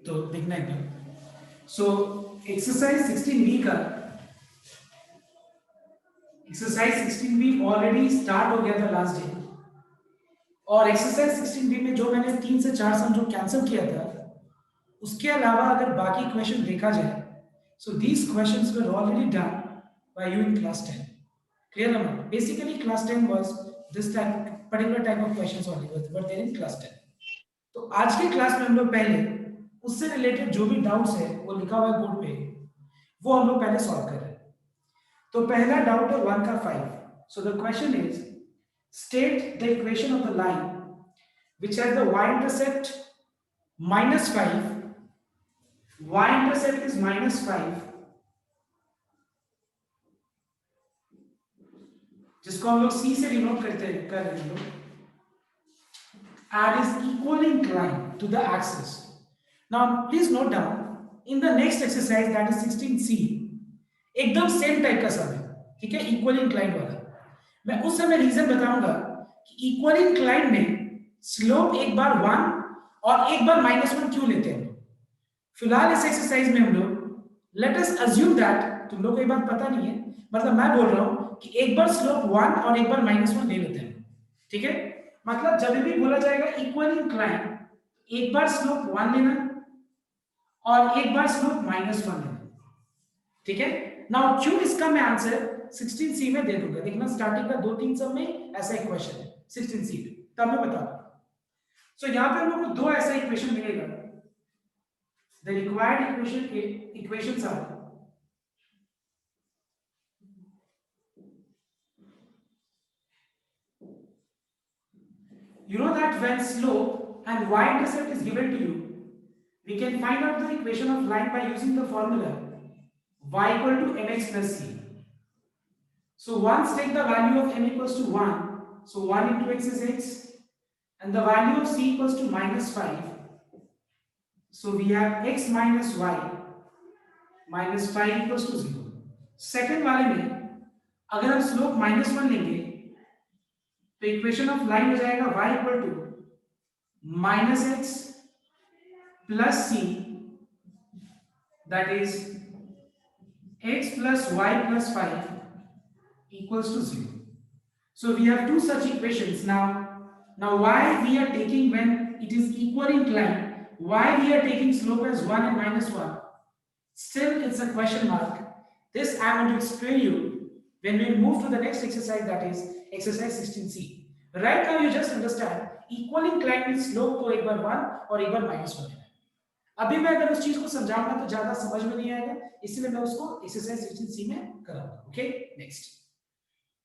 तो देखना एकदम। सो एक्सरसाइज 16B का एक्सरसाइज 16B ऑलरेडी स्टार्ट हो गया था लास्ट डे, और एक्सरसाइज 16B में जो मैंने 3 से 4 सम जो कैंसिल किया था, उसके अलावा अगर बाकी क्वेश्चन देखा जाए, so these questions were already done by you in class 10. Clear or not? Basically, class 10 was this type, particular type of questions only were there in class 10. तो आज के क्लास में हम लोग पहले उससे रिलेटेड जो भी डाउट्स है वो लिखा हुआ है बोर्ड पे, वो हम लोग पहले सॉल्व कर रहे हैं। तो पहला डाउट है 1 का 5. So the question is state the equation of the line which has the y-intercept -5, y-intercept is -5, जिसको हम लोग c से डिनोट करते हैं कर रहे हैं, and is equally inclined to the axis. Now please note down, in the next exercise that is 16c, एकदम सेम टाइप का सम है, ठीक है, इक्वली इंक्लाइंड वाला। मैं उस समय रीजन बताऊंगा कि इक्वली इंक्लाइंड में स्लोप एक बार 1 और एक बार -1 क्यों लेते हैं। फिलहाल इस एक्सरसाइज में हम लोग लेट अस अज्यूम दैट, तुम लोग को ये बात पता नहीं है, मतलब मैं बोल रहा हूं कि एक बार स्लोप 1 और एक बार -1 ले लेते हैं, ठीक है। मतलब जब भी बोला जाएगा इक्वली इंक्लाइंड, एक बार स्लोप 1 लेना और एक बार स्लोप -1 लेना, ठीक है। नाउ क्यों, इसका मैं आंसर 16C में दे दूंगा, देखना स्टार्टिंग का 2-3 सब में ऐसा इक्वेशन है 16C में, तब मैं बता दूंगा। सो यहां पे हम लोग को दो ऐसा इक्वेशन मिलेगा। The required equations are, you know that when slope and y-intercept is given to you, we can find out the equation of line by using the formula y equal to mx plus c. So once take the value of m equals to 1, so 1 into x is x, and the value of c equals to -5. So we have x minus y minus 5 equals to 0. Second वाले में अगर हम slope -1 लेंगे तो equation of line हो जाएगा y equal to -x plus c, that is x plus y plus 5 equals to 0. So we have two such equations. Now why we are taking, when it is equally inclined, why we are taking slope as 1 and -1, still it's a question mark. This I am going to explain you when we move to the next exercise, that is exercise 16C. Right now you just understand equally inclined means slope को एक बार 1 और एक बार -1 लेना है। अभी मैं अगर उस चीज को समझाऊंगा तो ज्यादा समझ में नहीं आएगा, इसलिए मैं उसको एक्सरसाइज 16C में कराऊंगा। Okay, next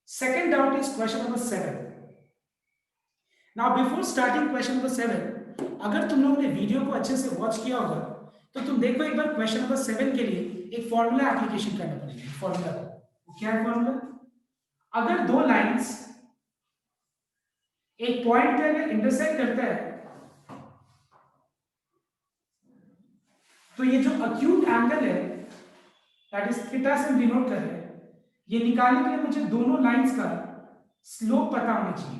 second doubt is question number 7. Now before starting question number 7, अगर तुम लोगों ने वीडियो को अच्छे से वॉच किया होगा तो तुम देखो एक बार क्वेश्चन नंबर 7 के लिए एक फॉर्मूला एप्लीकेशन करना पड़ेगा। फॉर्मूला को क्या है फॉर्मूला, अगर दो लाइंस एक पॉइंट पे अगर इंटरसेक्ट करता है तो ये जो अक्यूट एंगल है दैट इज थीटा से डिनोट कर रहे हैं, ये निकालने के लिए मुझे दोनों लाइंस का स्लोप पता होना चाहिए।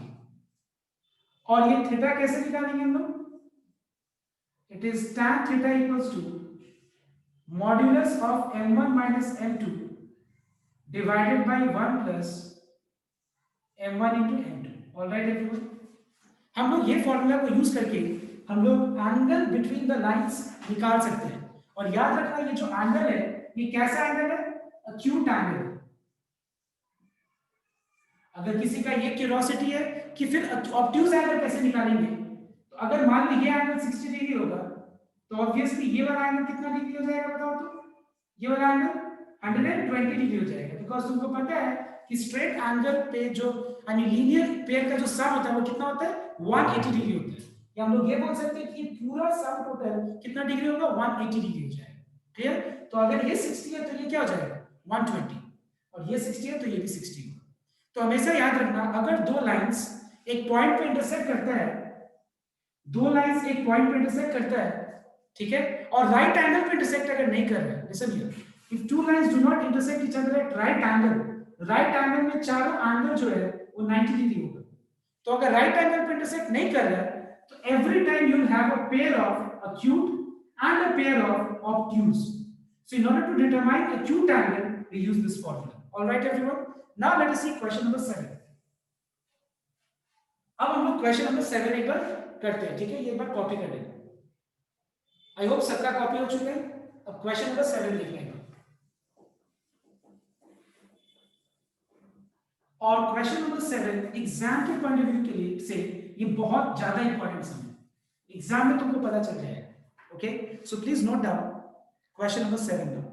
और ये थीटा कैसे निकालेंगे हम लोग, it is tan theta equals to modulus of m1 minus m2 divided by 1 plus m1 into m2। Alright everyone, हम लोग ये फॉर्मूला को यूज करके हम लोग एंगल बिटवीन द लाइंस निकाल सकते हैं। और याद रखना ये जो एंगल है ये कैसा एंगल है, अक्यूट एंगल है। अगर किसी का ये क्यूरियोसिटी है कि फिर ऑब्ट्यूज एंगल कैसे निकालेंगे, तो अगर मान ली ये एंगल 60 डिग्री होगा तो ऑब्वियसली ये वाला एंगल कितना डिग्री हो जाएगा बताओ तो, ये वाला एंगल 120 डिग्री हो जाएगा। बिकॉज तुमको पता है कि स्ट्रेट एंगल पे जो यानी लीनियर पेयर का जो सम होता है वो कितना होता है, 180 डिग्री होता है। या हम लोग ये बोल सकते हैं कि पूरा सम टोटल कितना डिग्री होगा, 180 डिग्री हो जाएगा। क्लियर, तो अगर ये 60 है तो ये क्या हो जाएगा 120, और ये 60 है तो ये भी 60 होगा। तो हमेशा याद रखना अगर दो लाइंस एक पॉइंट पे इंटरसेक्ट करता है, दो लाइंस एक पॉइंट पे इंटरसेक्ट करता है, ठीक है, और राइट एंगल पे इंटरसेक्ट अगर नहीं कर रहा है, listen here, if two lines do not intersect each other at right angle, right angle में चारों एंगल जो है वो 90 डिग्री होगा। तो अगर राइट एंगल पे इंटरसेक्ट नहीं कर रहा है तो every time you will have a pair of acute and a pair of obtuse. So in order to determine acute angle, we use this formula. All right, everyone. Now let us see question number 7. अब हम लोग question number 7 एक बार करते हैं, ठीक है? ये एक बार कॉपी कर लेंगे. आई होप सबका कॉपी हो चुका है. अब क्वेश्चन नंबर 7 लिख लेंगे. और क्वेश्चन नंबर 7 एग्जाम के पॉइंट ऑफ व्यू के लिए से ये बहुत ज्यादा इंपॉर्टेंट सम है. एग्जाम में तुमको पता चल जाएगा. Okay, so please note down question number 7 now.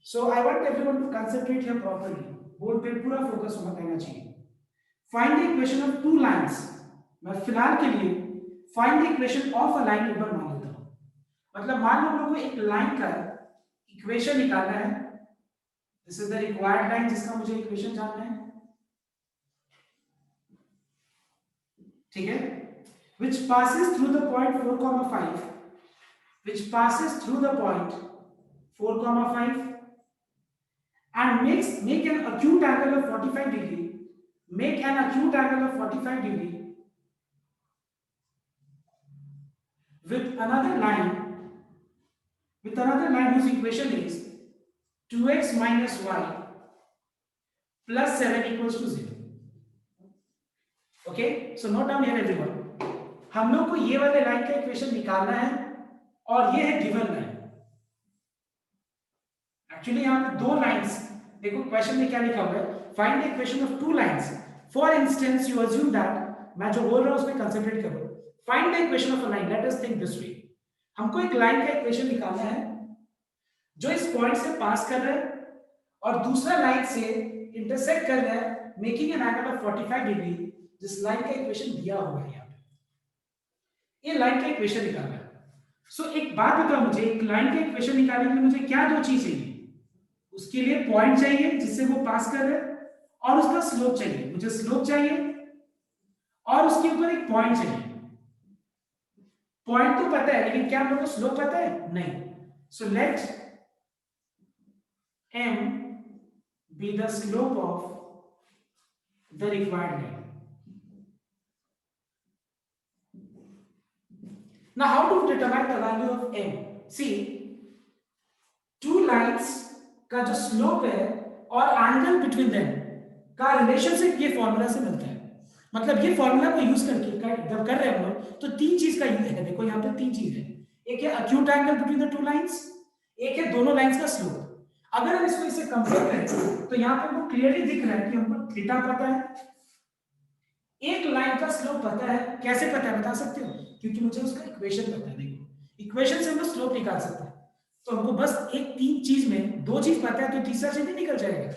So I want everyone to concentrate here properly. Board पे पूरा फोकस होना रहना चाहिए. Find the equation of two lines. मैं फिलहाल के लिए find the equation of a line एक बार मान लेता हूं. मतलब मान लो हम लोग को एक लाइन का इक्वेशन निकालना है. This is the required line जिसका मुझे इक्वेशन जानना है, ठीक है? which passes through the point 4,5, which passes through the point 4,5 and make an acute angle of 45 degree, make an acute angle of 45 degree with another line whose equation is 2x minus y plus 7 equals to 0. Okay, so note down here everyone. हम लोग को ये वाले line का equation निकालना है और ये है गिवन लाइन. एक्चुअली यहाँ पे दो लाइंस, देखो क्वेश्चन में क्या लिखा हुआ है, find the equation of two lines. For instance you assume that, मैं जो बोल रहा हूं उसमें कंसंट्रेट करो. Find the equation of a line. Let us think this way. हमको एक लाइन का इक्वेशन निकालना है जो इस पॉइंट से पास कर रहा है और दूसरा लाइन से इंटरसेक्ट कर रहा है, making an angle of 45 degree. जिस लाइन का इक्वेशन दिया हुआ है यहाँ पे, ये लाइन का इक्वेशन निकालना है. सो एक बात बताओ मुझे, एक लाइन का इक्वेशन निकालने के लिए मुझे क्या दो चीज चाहिए? उसके लिए पॉइंट चाहिए जिससे वो पास कर रहे हैं, और उसका स्लोप चाहिए. मुझे स्लोप चाहिए और उसके ऊपर एक पॉइंट चाहिए. पॉइंट तो पता है, लेकिन क्या हम लोग को स्लोप पता है? नहीं. So let m be the slope of the required line. Now how to determine the value of m? See, two lines का जो स्लोप है और एंगल बिटवीन देम का रिलेशनशिप ये फॉर्मूला से मिलता है. मतलब ये फॉर्मूला को यूज करके जब कर रहे हैं हम लोग तो तीन चीज का यूज है. देखो यहाँ पे तीन चीज है. एक है acute angle between the two lines, एक है दोनों लाइंस का स्लोप. अगर हम इसको इसे कंपेयर करें तो यहाँ पे हमको क्लियरली दिख रहा है कि हमको थीटा पता है, एक लाइन का स्लोप पता है. कैसे पता है बता सकते हो? क्योंकि मुझे उसका इक्वेशन पता है. देखो इक्वेशन से हम लोग स्लोप निकाल सकते हैं. तो हमको बस एक तीन चीज में दो चीज पता है तो तीसरा चीज भी निकल जाएगा.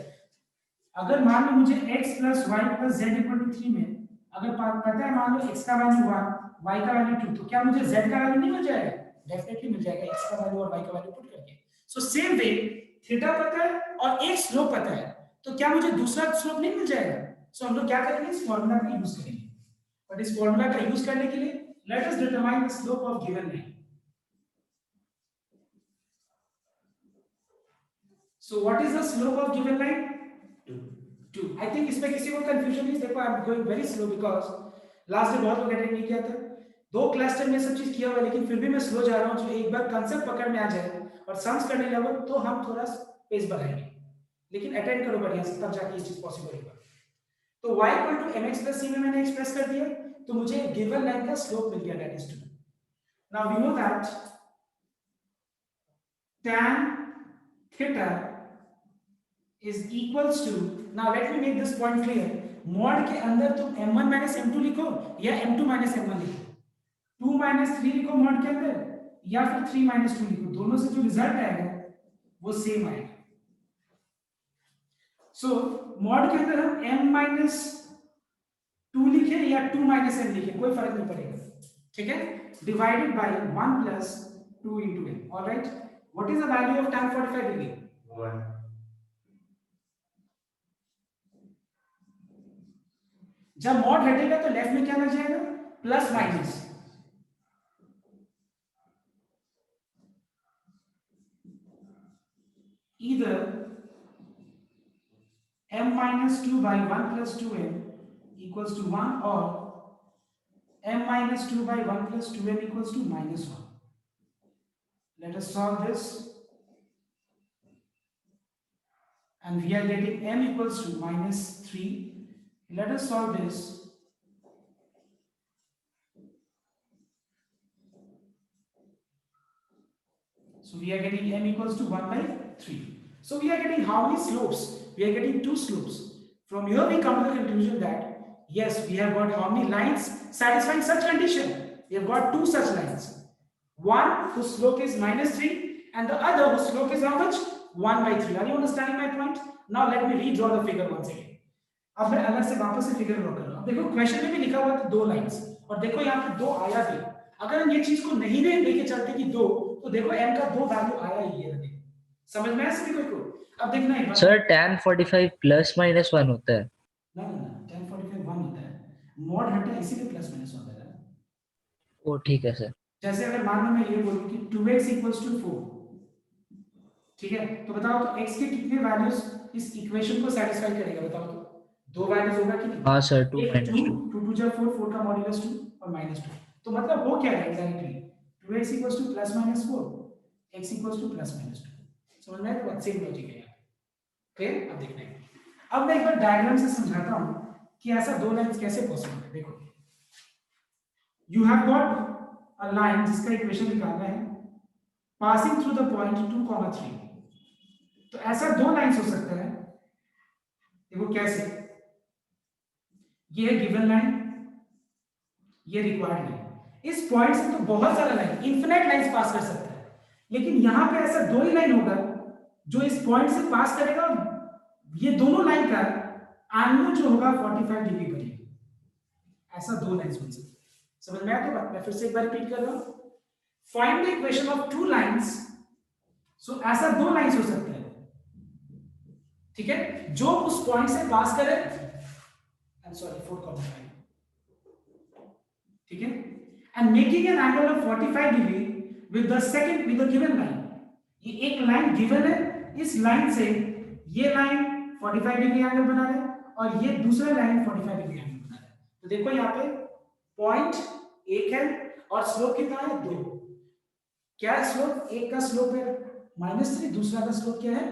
अगर मान लो मुझे x plus y plus z equal to 3 में अगर पता है, मान लो x का वैल्यू 1, y का वैल्यू 2, तो क्या मुझे z का वैल्यू नहीं मिल जाएगा? डेफिनेटली मिल जाएगा, x का वैल्यू और y का वैल्यू पुट करके. सो सेम वे थीटा पता है और एक स्लोप पता है, तो क्या मुझे दूसरा स्लोप नहीं मिल जाएगा? सो हम लोग क्या करेंगे? इस फॉर्मूला का यूज करेंगे. बट इस फॉर्मूला का यूज करने के लिए let us determine the slope of given line. So what is the slope of given line? 2. I think इसमें किसी को कंफ्यूजन नहीं. देखो I am going very slow because last day बहुत लोग अटेंड नहीं किया था. दो क्लास टाइम में सब चीज किया हुआ है, लेकिन फिर भी मैं स्लो जा रहा हूं. जो एक बार कांसेप्ट पकड़ में आ जाए और सम्स करने लगो तो हम थोड़ा पेस बढ़ाएंगे. लेकिन अटेंड करो बढ़िया से, तब जाके ये चीज पॉसिबल होगा. तो y = mx + c में मैंने एक्सप्रेस कर दिया, तो मुझे गिवन लाइन का स्लोप मिल गया, that is 2. Now we know that tan theta is equals to, now let me make this point clear. Mod के अंदर तुम m1 - m2 लिखो या m2 - m1 लिखो, 2 - 3 लिखो मॉड के अंदर, या फिर 3 - 2 लिखो. दोनों से जो रिजल्ट आएगा वो सेम आएगा. सो मॉड के अंदर हम m - 2 लिखे या 2 - m लिखे, कोई फर्क नहीं पड़ेगा. ठीक है? Divided by 1 + 2 * m. Alright, what is the value of tan 45 degree? 1. जब मॉड हटेगा तो लेफ्ट में क्या लग जाएगा? Plus minus. either m - 2 by 1 + 2m equals to 1 or m - 2 by 1 + 2m equals to -1. Let us solve this. And we are getting m equals to -3. Let us solve this. So we are getting m equals to 1 by 3. So we are getting how many slopes? We are getting 2 slopes. From here we come to the conclusion that yes, we have got how many lines satisfying such condition? We have got 2 such lines. One whose slope is -3 and the other whose slope is how much? 1 by 3. Are you understanding my point? Now let me redraw the figure once again. अब मैं अलग से वापस से figure draw कर रहा हूं। देखो क्वेश्चन में भी लिखा हुआ था 2 लाइंस और देखो यहाँ पे 2 आया भी। अगर हम ये चीज को नहीं भी लेके चलते कि 2 तो देखो m का 2 वैल्यू आया ही है। देखो समझ में आया सभी को? अब देखना है सर tan 45 +-1 होता है। ना ना ना tan 45 1 होता है, मॉड हटा इसीलिए +-1 होता है। ओ ठीक है सर। जैसे अगर मान लो मैं ये बोलूं कि 2x = 4, ठीक है, तो बताओ तो x के कितने वैल्यूज इस इक्वेशन को सेटिस्फाई करेगा? बताओ तो 2 वैल्यूज होगा कि नहीं? हाँ सर 2 - 2 2 2 जा 4, 4 का मॉड्यूलस 2 और -2। तो मतलब वो क्या है एग्जैक्टली 2x = +-4, x = +-2। समझ में आया? तो सेम लॉजिक है यहाँ। क्लियर? अब देखना है। अब मैं एक बार डायग्राम से समझाता हूं कि ऐसा 2 लाइंस कैसे पॉसिबल है। देखो you have got a line जिसका इक्वेशन निकालना है पासिंग थ्रू द पॉइंट 2, 3। तो ऐसा 2 लाइंस हो सकता है। देखो कैसे, ये है गिवन लाइन, ये रिक्वायर्ड लाइन। इस पॉइंट से तो बहुत सारा लाइन इनफिनिट लाइंस पास कर सकता है, लेकिन यहां पे ऐसा 2 ही लाइन होगा जो इस पॉइंट से पास करेगा। ये दोनों लाइन का एंगल जो होगा 45 डिग्री बनेगा। ऐसा 2 लाइंस बन सकती है। समझ में आया? तो मैं फिर से एक बार रिपीट कर रहा हूं, find the equation of 2 lines. So ऐसा 2 लाइंस हो सकता है, ठीक है, जो उस पॉइंट से पास करे। आई एम सॉरी 4,5, ठीक है, and making an angle of 45 degree with the given line. ये एक लाइन गिवन है, इस लाइन से ये लाइन 45 डिग्री एंगल बना रहा है और ये दूसरा लाइन 45 डिग्री एंगल बना रहा है। तो देखो यहाँ पे पॉइंट एक है और स्लोप कितना है 2। क्या स्लोप? एक का स्लोप है -3, दूसरा का स्लोप क्या है?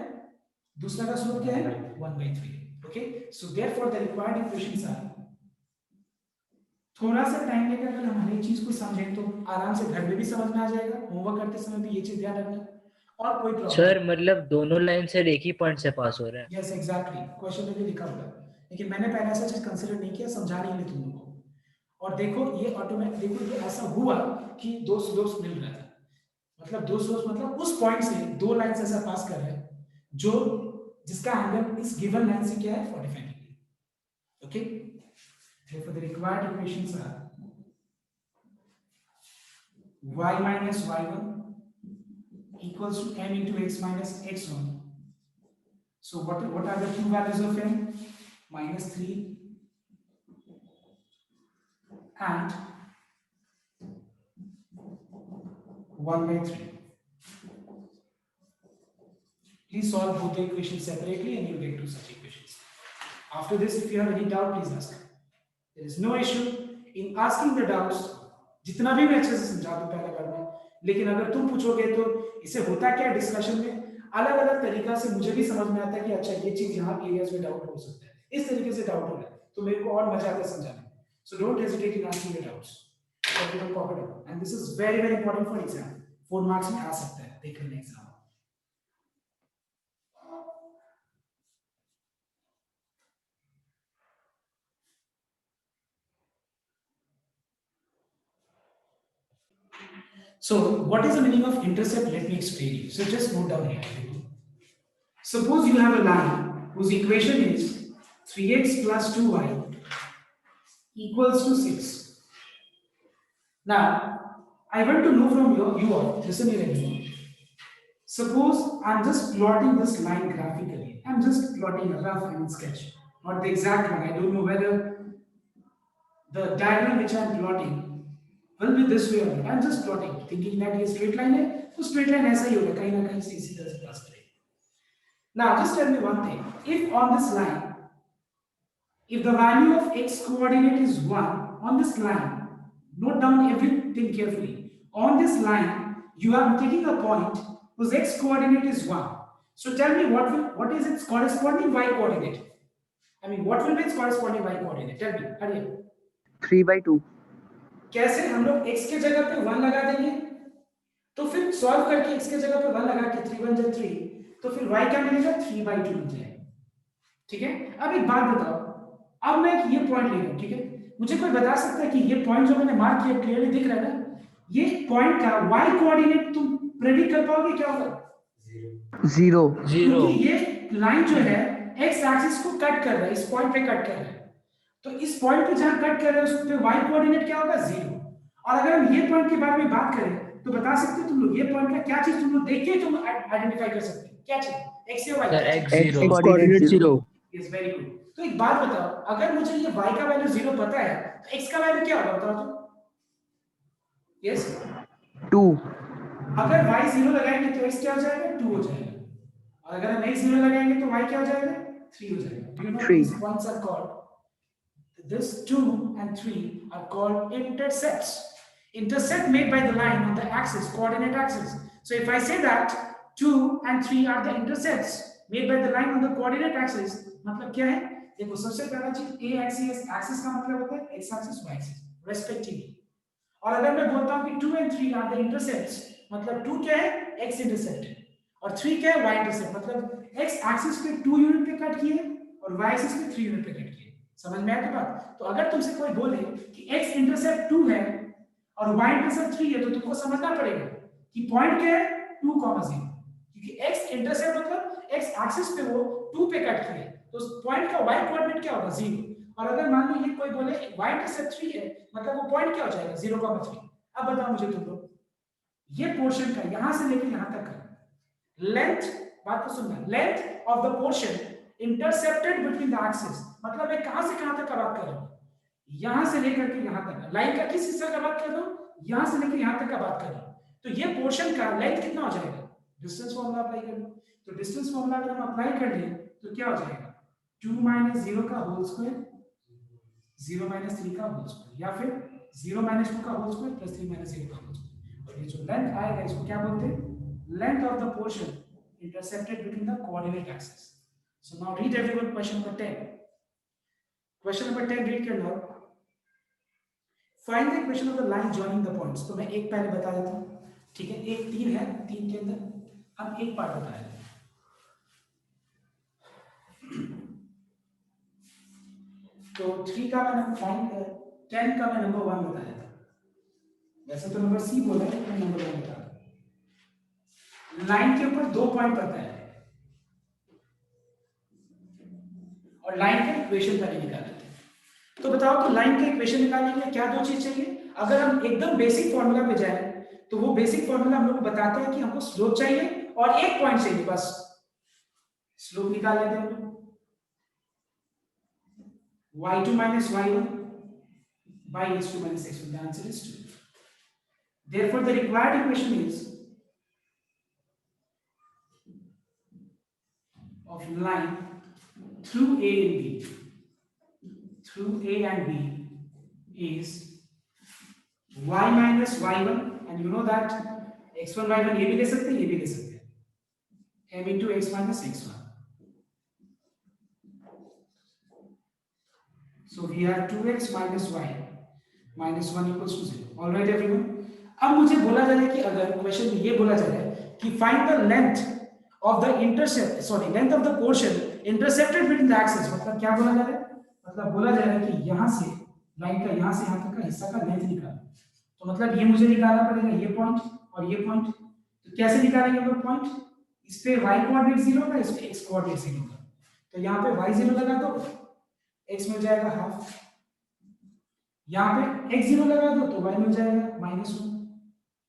दूसरा का स्लोप क्या है? 1/3। Okay, so therefore the required equations are. थोड़ा सा टाइम लेकर अगर हम हर एक चीज को समझें तो आराम से घर में भी समझ में आ जाएगा। होमवर्क करते समय भी ये चीज ध्यान रखना। और कोई प्रॉब्लम? सर मतलब दोनों लाइन से एक ही पॉइंट से पास हो रहा है। यस एग्जैक्टली, क्वेश्चन में भी लिखा हुआ है, लेकिन मैंने पहले ऐसा चीज कंसीडर नहीं किया, समझा नहीं तुम लोगों को। और देखो ये ऑटोमेटिक, देखो ये ऐसा हुआ कि 2 स्लोप्स मिल रहा था। मतलब 2 स्लोप्स मतलब उस पॉइंट से 2 लाइंस ऐसा पास कर रहे हैं जो जिसका एंगल इस गिवन लाइन से क्या है 45 degree. Okay, therefore the required equations are y minus y1 equals to m into x minus x1. So what are the two values of m? -3 and 1/3. Please solve both the equations separately and you will get two such equations. After this, if you have any doubt, please ask. There is no issue in asking the doubts. जितना भी मैं अच्छे से समझा दूं पहले बार में, लेकिन अगर तुम पूछोगे तो इसे होता क्या डिस्कशन में अलग अलग तरीका से मुझे भी समझ में आता है कि अच्छा ये चीज यहाँ एरियाज में डाउट हो सकता है, इस तरीके से डाउट हो रहा है, तो मेरे को और मजा आता है समझाने में। So don't hesitate in asking your doubts. And this is very very important for exam. 4 marks में आ सकता है, देख लेना exam. So what is the meaning of intercept? Let me explain you. So just note down here. Suppose you have a line whose equation is 3x plus 2y equals to 6. Now I want to know from you all, listen here everyone. Suppose I'm just plotting this line graphically. I'm just plotting a rough sketch, not the exact one. I don't know whether the diagram which I'm plotting will be this way or not. I'm just plotting, thinking that ये straight line है, तो straight line ऐसा ही होगा, कहीं ना कहीं से इसी तरह से पास करेगा। Now just tell me one thing. If on this line, if the value of x coordinate is 1 on this line, note down everything carefully. On this line, you are taking a point whose x coordinate is 1. So tell me what is its corresponding y coordinate? I mean, what will be its corresponding y coordinate? Tell me, hurry up. 3/2. कैसे? हम लोग x के जगह पे 1 लगा देंगे, तो फिर सॉल्व करके x के जगह पे 1 लगा के 3 1 3, तो फिर y क्या मिलेगा? 3/2 मिल जाएगा। ठीक है, अब एक बात बताओ, अब मैं ये पॉइंट ले रहा हूं, ठीक है, मुझे कोई बता सकता है कि ये पॉइंट जो मैंने मार्क किया क्लियरली दिख रहा है ना, ये पॉइंट का y कोऑर्डिनेट तुम प्रेडिक्ट कर पाओगे क्या होगा? 0. जीरो। क्योंकि ये लाइन जो है x एक्सिस को कट कर रहा है, इस पॉइंट पे कट कर रहा है, तो इस पॉइंट पे जहां कट कर रहा है उस पे y कोऑर्डिनेट क्या होगा? 0। और अगर हम ये पॉइंट के बारे में बात करें तो बता सकते हो तुम लोग ये पॉइंट का क्या चीज तुम लोग देख के तुम आइडेंटिफाई कर सकते हो, क्या चीज? x या y? Sir x X zero. coordinate 0. Yes, very good. तो एक बात बताओ, अगर मुझे ये y का वैल्यू 0 पता है तो x का वैल्यू क्या होगा बताओ तो? यस, 2. अगर y 0 लगाएंगे तो x क्या हो जाएगा? 2 हो जाएगा, और अगर हम x 0 लगाएंगे तो y क्या हो जाएगा? 3 हो जाएगा। Do you know 3. these points are called, this 2 and 3 are called intercepts. Intercept made by the line on the axis, coordinate axis. So if I say that 2 and 3 are the intercepts made by the line on the coordinate axis, मतलब क्या है? देखो, सबसे पहला चीज a axis, axis का मतलब होता है x axis, y axis respectively. और अगर मैं बोलता हूं कि 2 and 3 are the intercepts, मतलब 2 क्या है? x intercept, और 3 क्या है? y intercept, मतलब x axis पे 2 यूनिट पे कट किए और y axis पे 3 यूनिट पे कट किए। समझ में आया बात? तो अगर तुमसे कोई बोले कि x इंटरसेप्ट 2 है और y इंटरसेप्ट 3 है, तो तुमको समझना पड़ेगा कि पॉइंट क्या है? 2, 0, क्योंकि x इंटरसेप्ट मतलब x एक्सिस पे वो 2 पे कट किए, तो उस पॉइंट का y कोऑर्डिनेट क्या होगा? 0। और अगर मान लो ये कोई बोले y इंटरसेप्ट 3 है, मतलब वो पॉइंट क्या हो जाएगा? 0, 3। अब बताओ मुझे तुम लोग, ये पोर्शन का यहां से लेकर यहां तक का लेंथ, बात को सुनना, length of the portion intercepted between the axis, मतलब मैं कहां से कहां तक का बात कर रहा हूं? यहां से लेकर के यहां तक, लाइन का किस हिस्सा का बात कर रहा हूं? यहां से लेकर यहां तक का बात कर रहा हूं। तो ये पोर्शन का लेंथ कितना हो जाएगा? डिस्टेंस फार्मूला अप्लाई कर लो, तो डिस्टेंस फार्मूला अगर हम अप्लाई कर लें तो क्या हो जाएगा? 2 - 0 का होल स्क्वायर, 0 - 3 का होल स्क्वायर, या फिर 0 - 2 का होल स्क्वायर प्लस 3 - 0 का होल स्क्वायर। और ये जो लेंथ आएगा इसको क्या बोलते हैं? Length of the portion intercepted between the coordinate axis. So now read everyone question number 10. Question number 10 read करना। Find the equation of the line joining the points. तो मैं एक पहले बता देता हूँ, ठीक है? एक 3 है, 3 के अंदर हम एक पार्ट बताए। तो 3 का मैंने फाइंड, 10 का मैं नंबर 1 बताया था। वैसे तो नंबर सी बोला है, मैं नंबर 1 बता रहा। लाइन के ऊपर 2 पॉइंट बताया है और लाइन का इक्वेशन पहले निकाल लेते हैं। तो बताओ, तो लाइन का इक्वेशन निकालने के लिए क्या दो चीज चाहिए? अगर हम एकदम बेसिक फॉर्मूला पे जाएं तो वो बेसिक फॉर्मूला हम लोग को बताता है कि हमको स्लोप चाहिए और एक पॉइंट चाहिए, बस स्लोप निकाल लेते हैं। y2 - y1 by x2 - x1, the answer is 2. Therefore the required equation is of line through a and b, through a and b is y minus y1, and you know that x1 y1 ये भी ले सकते हैं, ये भी ले सकते हैं, m into x minus x1. So we have 2x minus y minus 1 equals to 0. All right everyone. अब मुझे बोला जा रहा है कि अगर क्वेश्चन में ये बोला जा रहा है कि find the length of the intercept, sorry length of the portion intercepted between the axis, मतलब क्या बोला जा रहा है? मतलब बोला जा रहा है कि यहां से लाइन का यहां से यहां तक का हिस्सा का लेंथ निकालना। तो मतलब ये मुझे निकालना पड़ेगा, ये पॉइंट और ये पॉइंट। तो कैसे निकालेंगे हम लोग पॉइंट? इस पे y कोऑर्डिनेट 0 का, इस पे x कोऑर्डिनेट 0 का, तो यहां पे y 0 लगा दो, x मिल जाएगा हाफ, यहां पे x 0 लगा दो तो y मिल जाएगा -1।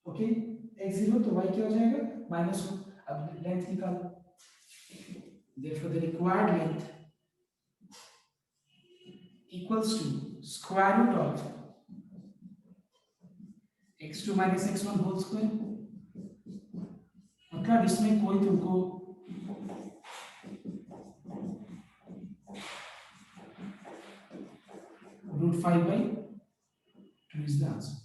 ओके, x 0 तो y क्या हो जाएगा? -1। अब लेंथ निकालो, therefore the required length equals to square root of x2 - x1 whole square। मतलब इसमें कोई तुमको √5/2 is the answer,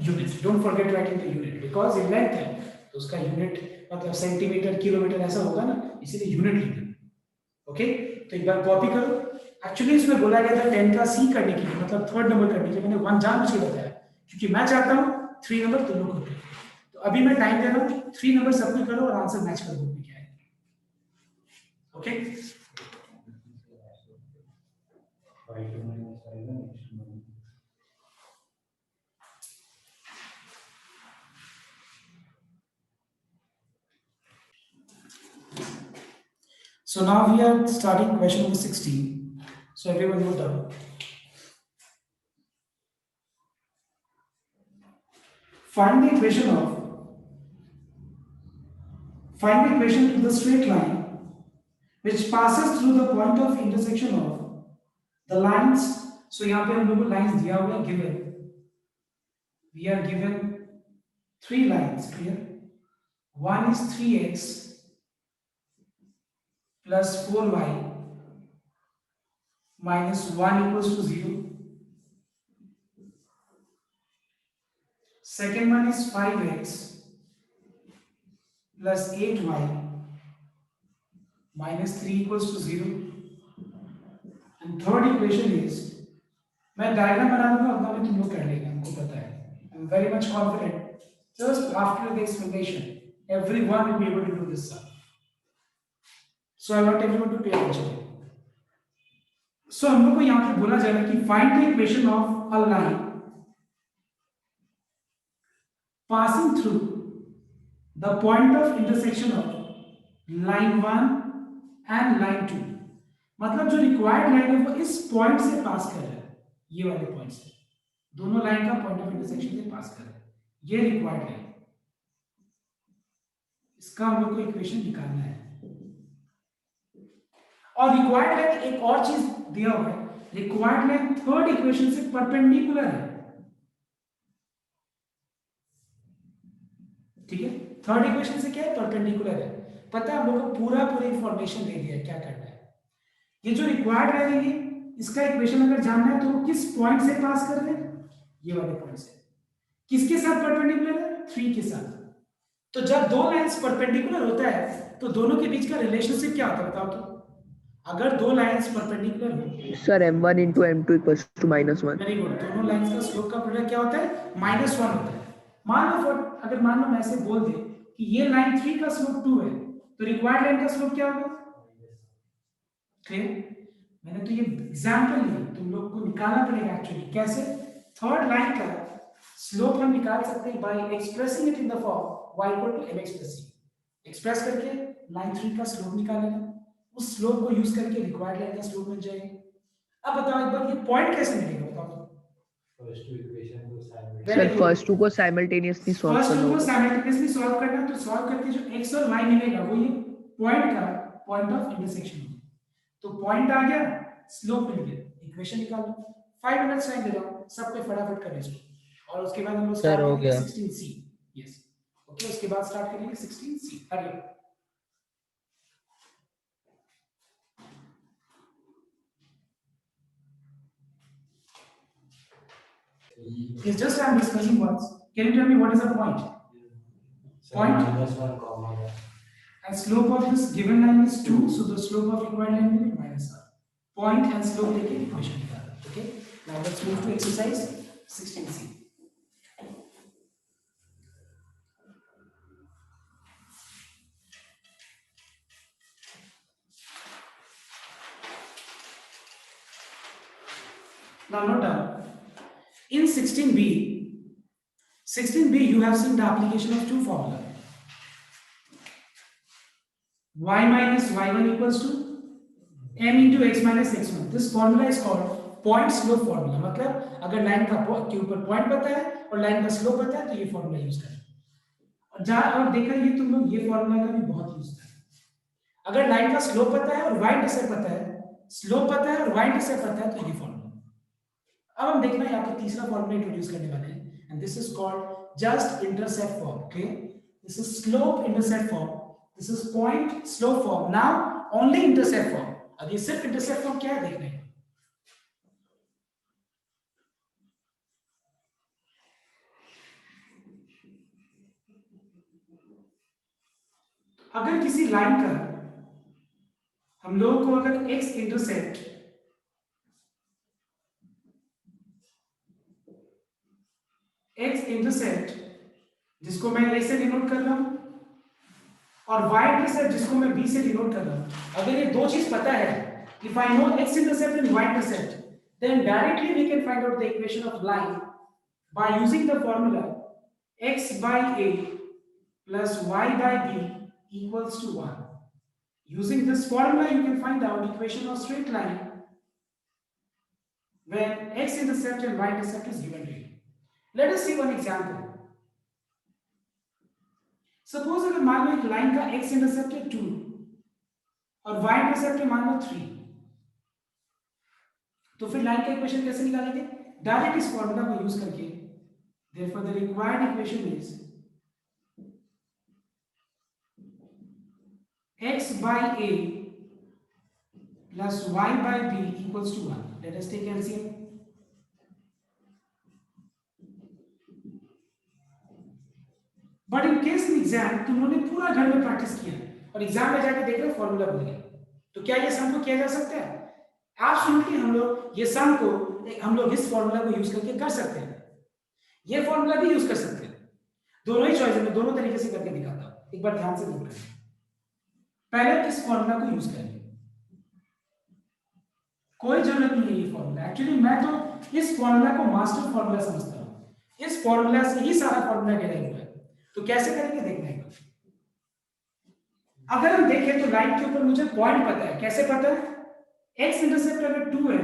unit। Don't forget writing the unit because ये लेंथ है तो उसका यूनिट मतलब सेंटीमीटर किलोमीटर ऐसा होगा ना, इसीलिए यूनिट लिखना। ओके, तो एक बार कॉपी करो। एक्चुअली इसमें बोला गया था 10 का सी करने के लिए, मतलब थर्ड नंबर करने के लिए। मैंने 1 जानबूझ के बताया क्योंकि मैं चाहता हूँ 3 नंबर तुम लोग करो। तो अभी मैं टाइम दे रहा हूँ, 3 नंबर सबको करो और आंसर मैच कर बुक में क्या है। Okay, so now we are starting question number 16. So everyone note down. Find the equation to the straight line which passes through the point of intersection of the lines. So यहाँ पे हम लोग को lines दिया हुआ है given. We are given 3 lines here. One is 3x plus 4y minus 1 equals to 0. Second one is 5x plus 8y minus 3 equals to 0. And third equation is, मैं diagram बना दूंगा, अपना भी तुम लोग कर लेंगे, हमको पता है. I'm very much confident. Just after the explanation, everyone will be able to do this sum. So I want everyone to pay attention. So हम लोग को यहाँ पे बोला जा रहा है कि find the equation of a line passing through the point of intersection of line 1 and line 2. मतलब जो रिक्वायर्ड लाइन है वो इस पॉइंट से पास कर रहा है, ये वाले पॉइंट से, दोनों लाइन का पॉइंट ऑफ इंटरसेक्शन से पास कर रहा है, ये रिक्वायर्ड लाइन। इसका हम लोग को इक्वेशन निकालना है। और रिक्वायर्ड लाइन एक और चीज दिया हुआ है, रिक्वायर्ड लाइन थर्ड इक्वेशन से परपेंडिकुलर है। ठीक है, थर्ड इक्वेशन से क्या है, परपेंडिकुलर है। पता है हम लोग को पूरा इंफॉर्मेशन दे दिया है क्या करना है। ये जो रिक्वायर्ड लाइन है, इसका इक्वेशन अगर जानना है तो वो किस पॉइंट से पास कर रहे हैं, ये वाले पॉइंट से। किसके साथ परपेंडिकुलर है, 3 के साथ। तो जब दो लाइंस परपेंडिकुलर होता है तो दोनों के बीच का रिलेशनशिप क्या होता है बताओ तो। अगर दो लाइंस परपेंडिकुलर हो sir m1 into m2 equals to -1. Very good, दोनों लाइंस का स्लोप का प्रोडक्ट क्या होता है, -1 होता है। मान लो अगर मान लो मैं ऐसे बोल दे कि ये लाइन 3 का स्लोप 2 है तो रिक्वायर्ड लाइन का स्लोप क्या होगा, क्लियर। मैंने तो ये एग्जांपल लिया, तुम लोग को निकालना पड़ेगा एक्चुअली कैसे। थर्ड लाइन का स्लोप हम निकाल सकते हैं bye expressing it in the form y = mx + c। Express करके लाइन 3 का स्लोप निकालेगा, उस स्लोप को यूज करके रिक्वायर्ड लाइन का स्लोप मिल जाएगा। अब बताओ एक बार ये पॉइंट कैसे मिलेगा बताओ। सर फर्स्ट टू को साइमल्टेनियसली सॉल्व करना फर्स्ट को होगा। साइमल्टेनियसली सॉल्व करना, तो सॉल्व करके जो x और y मिलेगा वो ये पॉइंट का पॉइंट ऑफ इंटरसेक्शन होगा। तो पॉइंट आ गया, स्लोप मिल गया, इक्वेशन निकालो। 5 मिनट्स टाइम दे रहा हूं, सबको फटाफट करें इसको। और उसके बाद हम लोग स्टार्ट करेंगे 16c। यस ओके, उसके बाद स्टार्ट करेंगे 16c। Hariom. It's just I'm discussing once. Can you tell me what is the point? Point -1 comma. And slope of this given line is 2, so the slope of required line will be -1. Point and slope लेके equation निकालना। Okay. Now let's move to exercise 16c. Now note down. In 16b, you have seen the application of two formula. Y minus y1 equals to m into x minus x1. This formula is called point slope formula. मतलब अगर line का के ऊपर point पता है और line का slope पता है तो ये फॉर्मूला यूज करें। और देखा ये तुम लोग ये फॉर्मूला का भी बहुत यूज करें। अगर लाइन का स्लोप पता है और y इंटरसेप्ट पता है, स्लोप पता है और y इंटरसेप्ट पता है तो ये फॉर्मूला। अब हम देखना यहाँ पे तीसरा फॉर्मूला इंट्रोड्यूस करने वाले हैं, and this is called just intercept form. Okay, this is slope intercept form, this is point slope form. Now only intercept form. अब ये सिर्फ इंटरसेप्ट फॉर्म क्या है देखने। अगर किसी लाइन का हम लोगों को अगर x इंटरसेप्ट जिसको मैं a से डिनोट कर रहा हूं और y इंटरसेप्ट जिसको मैं b से डिनोट कर रहा हूं, अगर ये दो चीज पता है, if I know x intercept and y intercept, then directly we can find out the equation of line by using the formula x by a plus y by b equals to 1. Using this formula, you can find out equation of straight line when x intercept and y intercept is given to you. Let us see one example. Suppose अगर मान लो एक line का x intercept है 2 और y intercept है मान लो 3, तो फिर लाइन का इक्वेशन कैसे निकालेंगे? डायरेक्ट इस फॉर्मूला को यूज करके. Therefore the required equation is x by a plus y by b equals to 1. Let us take LCM. But in case in exam तुम लोगों ने पूरा घर में प्रैक्टिस किया और एग्जाम में जाके देख रहे हो फॉर्मूला भूल गए, तो क्या ये सम को किया जा सकता है? एब्सोल्युटली हम लोग ये सम को हम लोग इस फॉर्मूला को यूज करके कर सकते हैं, ये फॉर्मूला भी यूज कर सकते हैं. दोनों ही चॉइस में दोनों तरीके से करके दिखाता हूं, एक बार ध्यान से नोट करें. पहले किस फॉर्मूला को यूज करेंगे? कोई जरूरत नहीं है ये फॉर्मूला. एक्चुअली मैं तो इस फॉर्मूला को मास्टर फॉर्मूला समझता हूं. इस फॉर्मूला से ही सारा फॉर्मूला डिराइव हुआ है. तो कैसे करेंगे देखना है. अगर हम देखें तो लाइन के ऊपर मुझे पॉइंट पता है. कैसे पता है? x इंटरसेप्ट अगर 2 है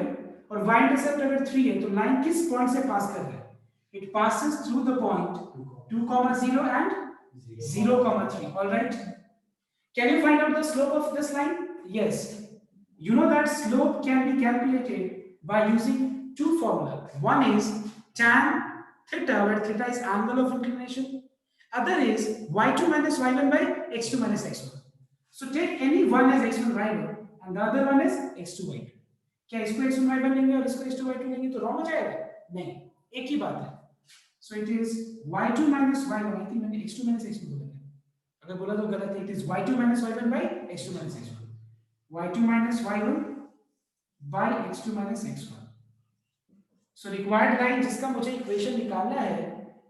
और y इंटरसेप्ट अगर 3 है, तो लाइन किस पॉइंट से पास कर रहा है? It passes through the point 2, 0 and 0, 3. All right. Can you find out the slope of this line? Yes. You know that slope can be calculated by using two formulas. One is tan theta, where theta is angle of inclination. Other is y2 minus y1 by x2 minus x1. So take any one as x1 y1 and the other one as x2 y2. क्या इसको x1 y1 लेंगे और इसको x2 y2 लेंगे तो wrong हो जाएगा? नहीं, एक ही बात है. So it is y2 minus y1. I think मैंने x2 minus x1 बोला है. अगर बोला तो गलत है. It is y2 minus y1 by x2 minus x1. y2 minus y1 by x2 minus x1. So required line जिसका मुझे इक्वेशन निकालना है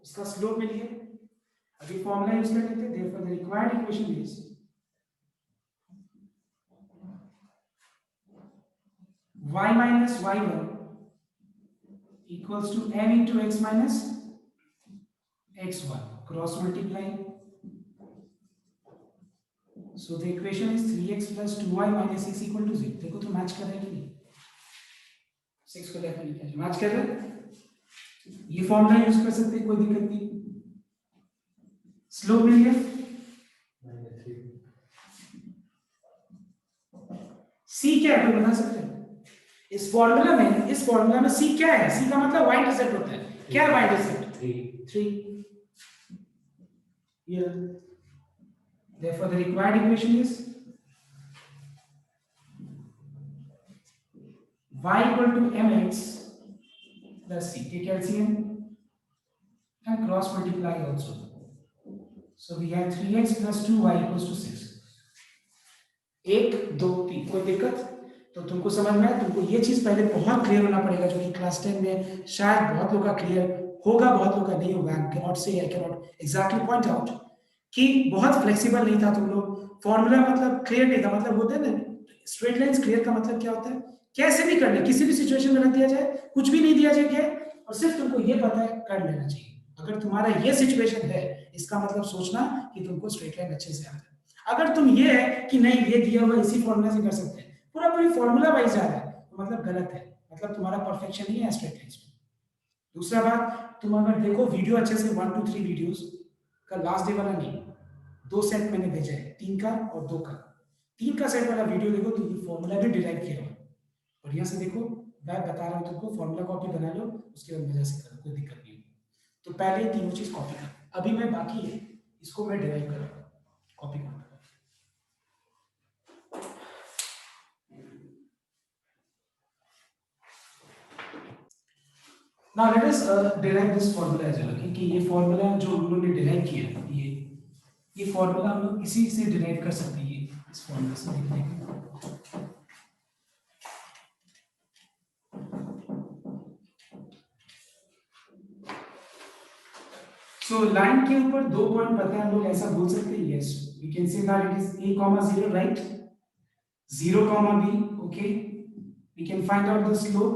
उसका स्लोप मिल गया. अभी फॉर्मूला यूज कर लेते हैं. therefore the required equation is y minus y1 equals to m into x minus x1 cross multiply. So the equation is 3x plus 2y minus 6 equal to 0. देखो तो मैच कर रहा है कि नहीं? 6 को लेकर नहीं मैच कर रहा है. ये फॉर्मूला यूज कर सकते हैं, कोई दिक्कत नहीं. स्लोप मिल गया. c क्या है कोई बता सकते हैं? इस फॉर्मूला में c क्या है? c का मतलब y इंटरसेप्ट होता है. क्या है y intercept? 3. Here. Therefore, the required equation is y equal to mx plus c. Take LCM and cross multiply also. So we have 3x plus 2y equals to 6. 1, 2, 3. कोई दिक्कत? तो तुमको समझ में आया. तुमको ये चीज पहले बहुत क्लियर होना पड़ेगा, जो कि क्लास 10 में शायद बहुत लोगों का क्लियर होगा, बहुत लोगों का नहीं होगा. I cannot say, I cannot exactly point out कि बहुत फ्लेक्सिबल नहीं था तुम लोग. फॉर्मूला मतलब क्लियर नहीं था. मतलब होता है ना स्ट्रेट लाइंस क्लियर का मतलब क्या होता है? कैसे भी कर ले, किसी भी सिचुएशन में रख दिया जाए, कुछ भी नहीं दिया जाए और सिर्फ तुमको ये पता है कर लेना चाहिए. अगर तुम्हारा ये सिचुएशन है, इसका मतलब सोचना कि तुमको स्ट्रेट लाइन अच्छे से आता है. अगर तुम ये है कि नहीं ये दिया हुआ इसी फॉर्मूला से कर सकते हैं, पूरी फॉर्मूला वाइज आ रहा है, तो मतलब गलत है. मतलब तुम्हारा परफेक्शन नहीं है स्ट्रेट लाइंस में. दूसरा बात, तुम अगर देखो वीडियो अच्छे से 1 to 3 वीडियोस का लास्ट डे वाला नहीं, 2 सेट मैंने भेजा है, 3 का और 2 का. 3 का सेट वाला वीडियो देखो तो ये फॉर्मूला भी डिराइव किया हुआ. बढ़िया से देखो, मैं बता रहा हूँ तुमको. फॉर्मूला कॉपी बना लो, उसके बाद मजा से करो, कोई दिक्कत नहीं. तो पहले ये तीनों चीज कॉपी कर. अभी मैं बाकी है इसको मैं डिराइव करूँगा. कॉपी कर. Now let us derive this formula as well. कि ये फॉर्मूला जो हम लोगों ने डिराइव किया, ये ये फॉर्मूला हम लोग इसी से डिराइव कर सकते हैं, इस फॉर्मूला से लिखने के। सो लाइन के ऊपर 2 पॉइंट पता है, हम लोग ऐसा बोल सकते हैं, yes we can say that it is a, 0, right, 0, b, okay, we can find out the slope.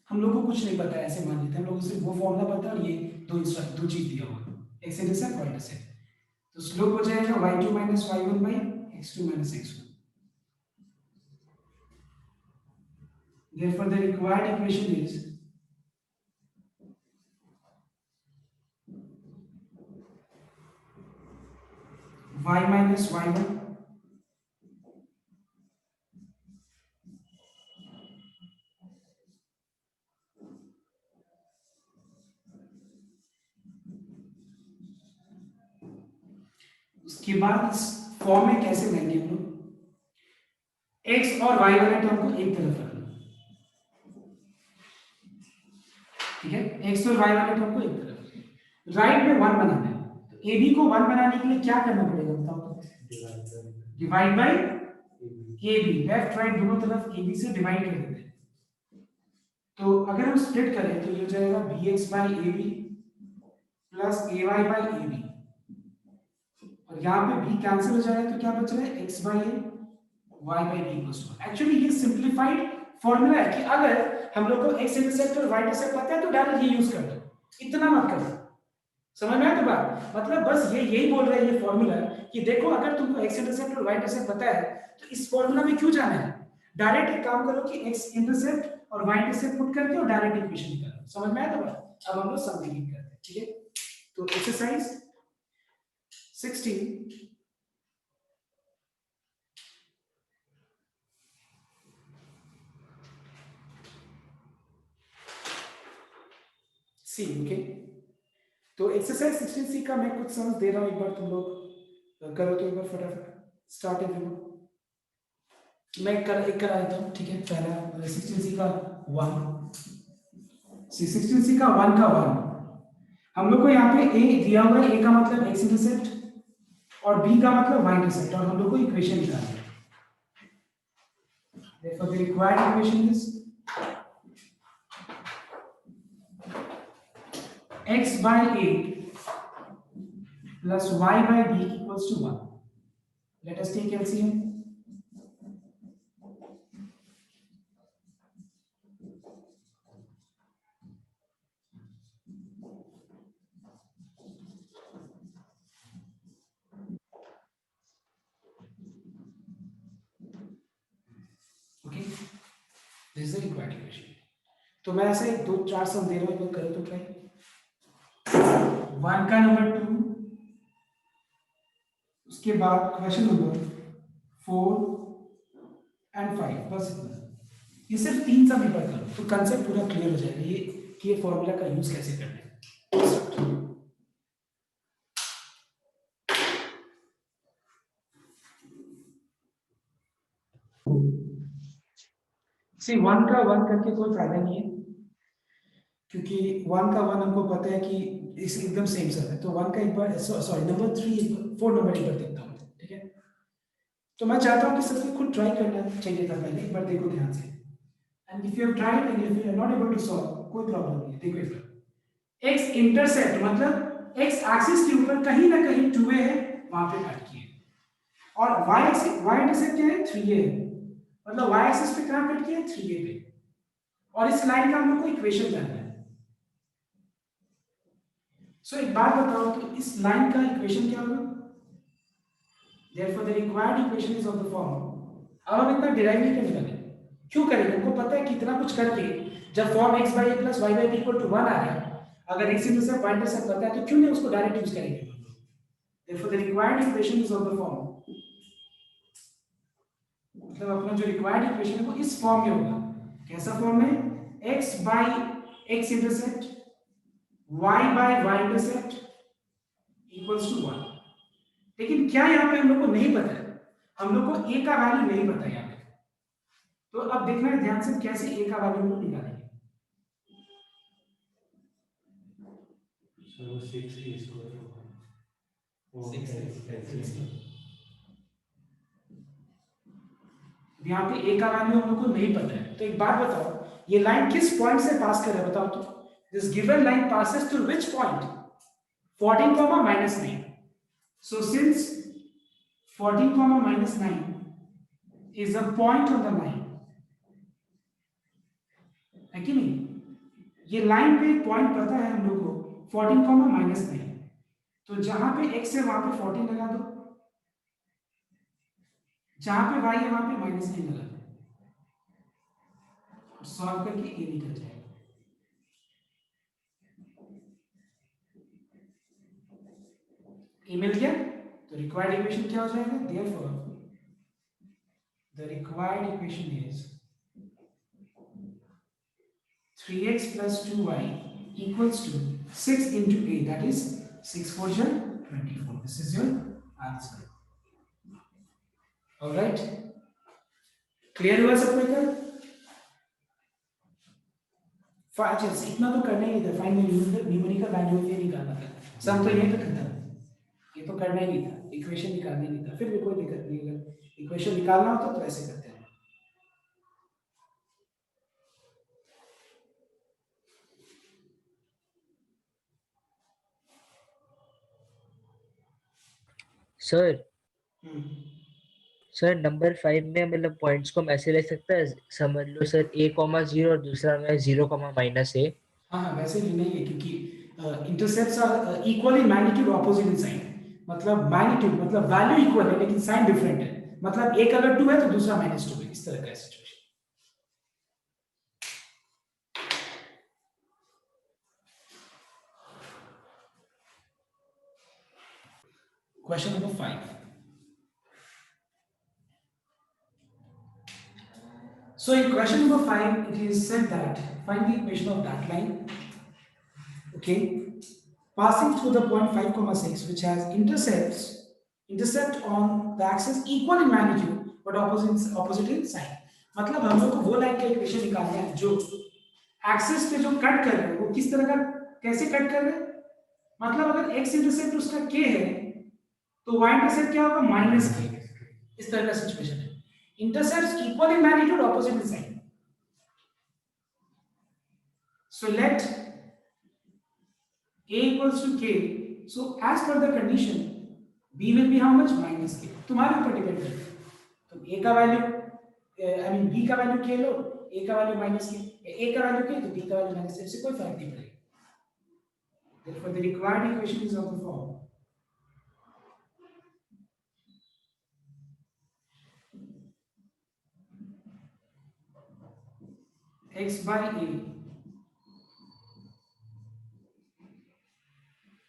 हम लोग को कुछ नहीं पता है, ऐसे मान लेते हैं, हम लोग सिर्फ वो फॉर्मूला पता है और ये दो चीज दिया हुआ है, x इंटरसेप्ट y इंटरसेप्ट। तो स्लोप हो जाएगा y2 - y1 by x2 - x1। Therefore the required equation is y minus y1 उसके बाद इस फॉर्म में कैसे लाएंगे हम लोग, x और y वाले टर्म को एक तरफ रखना, ठीक है, x और y वाले टर्म को एक तरफ, राइट में 1 बनाना है। तो ab को 1 बनाने के लिए क्या करना पड़ेगा बताओ तो, divide by ab, left right दोनों तरफ ab से डिवाइड कर देते हैं। तो अगर हम स्प्लिट करें तो ये हो जाएगा bx by ab plus ay by ab, और यहाँ पे b कैंसिल हो जाएगा तो क्या बच रहा है x by a y by b equals to 1। Actually ये सिंपलीफाइड फॉर्मूला है कि अगर हम लोग को x इंटरसेप्ट और y इंटरसेप्ट पता है तो डायरेक्ट ये यूज कर दो, इतना मत करो। समझ में आया तो बात, मतलब बस ये यही बोल रहा है ये फॉर्मूला कि देखो अगर तुमको x इंटरसेप्ट और y इंटरसेप्ट पता है तो इस फॉर्मूला में क्यों जाना है, डायरेक्ट एक काम करो कि x इंटरसेप्ट और y इंटरसेप्ट पुट करके और डायरेक्ट इक्वेशन निकालो। समझ में आया तो बात। अब हम लोग सम डिलीट करते हैं, ठीक है। तो एक्सरसाइज 16 सी, ओके। तो एक्सरसाइज 16 सी का मैं कुछ सम्स दे रहा हूं, एक बार तुम लोग करो तो एक बार फटाफट स्टार्ट है। मैं एक करा देता हूं, ठीक है। पहला 16 सी का 1, 16 सी का 1 का 1, हम लोग को यहाँ पे a दिया हुआ है, a का मतलब x इंटरसेप्ट और b का मतलब y इंटरसेप्ट, और हम लोग को इक्वेशन निकालनी है। Therefore the required equation is x by a plus y by b equals to 1. Let us take LCM. Okay, this is the required equation. तो मैं ऐसे 2-4 सम दे रहा हूँ, करो तो ट्राई। 1 का नंबर 2, उसके बाद क्वेश्चन नंबर 4 एंड 5, बस इतना। ये सिर्फ 3 सम पेपर करो तो कंसेप्ट पूरा क्लियर हो जाएगा ये कि ये फॉर्मूला का यूज कैसे करना है। सी 1 का 1 करके कोई फायदा नहीं है, क्योंकि 1 का 1 हमको पता है कि इस एकदम सेम सब है। तो 1 का एक बार सॉरी नंबर 4 नंबर एक बार देखता हूँ, ठीक है। तो मैं चाहता हूँ कि सबसे खुद ट्राई करना चाहिए था पहले, एक बार देखो ध्यान से। And if you have tried and if you are not able to solve, कोई प्रॉब्लम नहीं है। देखो एक बार, x इंटरसेप्ट मतलब x एक्सिस के ऊपर कहीं ना कहीं 2a है, वहां पे कट किए, और y इंटरसेप्ट क्या है 3a है, मतलब y एक्सिस पे कहां कट किया 3a पे, और इस लाइन का हम लोग को इक्वेशन जानना है। सो एक बात बताओ तो इस लाइन का इक्वेशन क्या होगा? Therefore the required equation is of the form। अब हम इतना डिराइव नहीं करने वाले, क्यों करेंगे? हमको पता है कितना कुछ करके जब form x by a plus y by b equal to 1 आ गया, अगर x इंटरसेप्ट y इंटरसेप्ट पता है तो क्यों नहीं उसको डायरेक्ट यूज करेंगे। Therefore the required equation is of the form, मतलब अपना जो रिक्वायर्ड इक्वेशन है वो इस फॉर्म में होगा। कैसा फॉर्म है? x by x intercept y by y intercept equals to 1। लेकिन क्या यहाँ पे हम लोग को नहीं पता है, हम लोग को a का वैल्यू नहीं पता यहाँ पे। तो अब देखना है ध्यान से कैसे a का वैल्यू हम लोग निकालेंगे। यहाँ पे a का वैल्यू हम लोग को नहीं पता है, तो एक बात बताओ, ये लाइन किस पॉइंट से पास कर रहा है बताओ तो। This given line passes through which point? 14 comma minus 9. So since 14 comma minus 9 is a point on the line, है कि नहीं? ये लाइन पे एक पॉइंट पता है हम लोग को 14 comma minus 9, तो जहां पे x है वहां पे 14 लगा दो, जहां पे y है वहां पे माइनस 9 लगा दो, सॉल्व करके ये निकल जाएगा। मिल गया, तो रिक्वायर्ड इक्वेशन क्या हो जाएगा? Therefore the required equation is 3x plus 2y equals to 6 into a, that is 6 4 is 24. This is your answer. All right, clear हुआ सब लेकर? अच्छा, इतना तो करना ही था, फाइंड न्यूमेरिकल वैल्यू ये निकालना था, सम तो यही तो करना था, ये तो करना ही नहीं था, इक्वेशन निकालना ही नहीं था, फिर भी कोई दिक्कत नहीं, अगर इक्वेशन निकालना हो तो ऐसे करते हैं। सर नंबर 5 में मतलब पॉइंट्स को हम ऐसे ले सकते हैं, समझ लो सर a,0 और दूसरा में 0, -a। हाँ वैसे भी नहीं है, क्योंकि intercepts are equal in magnitude, opposite in sign, मतलब मैग्नीट्यूड मतलब वैल्यू इक्वल है लेकिन साइन डिफरेंट है, मतलब एक अगर 2 है तो दूसरा -2 है, इस तरह का situation. Question number 5. So in question number 5, it is said that find the equation of that line, okay, passing through the point 5,6, which has intercept on the axis equal in magnitude but opposite in sign. मतलब हम लोग को वो line का equation निकालना है जो axis पे जो कट कर रहे हैं वो किस तरह का, कैसे कट कर रहे हैं, मतलब अगर x इंटरसेप्ट उसका k है तो y इंटरसेप्ट क्या होगा? -k, इस तरह का सिचुएशन है। Intercepts equal in magnitude, opposite in sign. So let a equals to k. So as per the condition, b will be how much? -k. तुम्हारे ऊपर डिपेंड करता है, तुम a का वैल्यू b का वैल्यू k लो, a का value -k, a का value k तो b का वैल्यू -k, इससे कोई फर्क नहीं पड़ेगा। Therefore the required equation is of the form x by a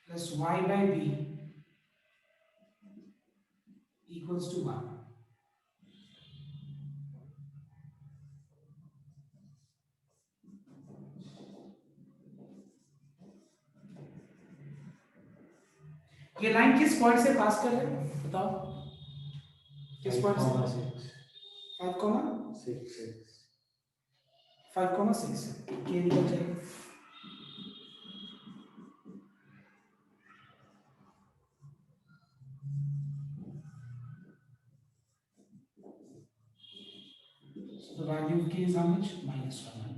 plus y by b equals to 1. ये लाइन किस पॉइंट से पास कर रहे हैं बताओ, किस पॉइंट से? 5,6 के निकल जाएगा। So the value of k is how much? -1.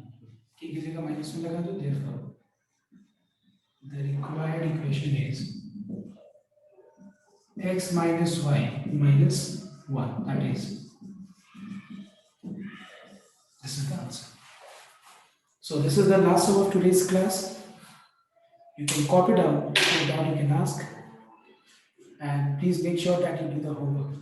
k की जगह -1 लगा दो, therefore the required equation is x minus y minus 1, that is, this is the answer. So this is the last of today's class. You can copy down, so that you can ask, and please make sure that you do the homework.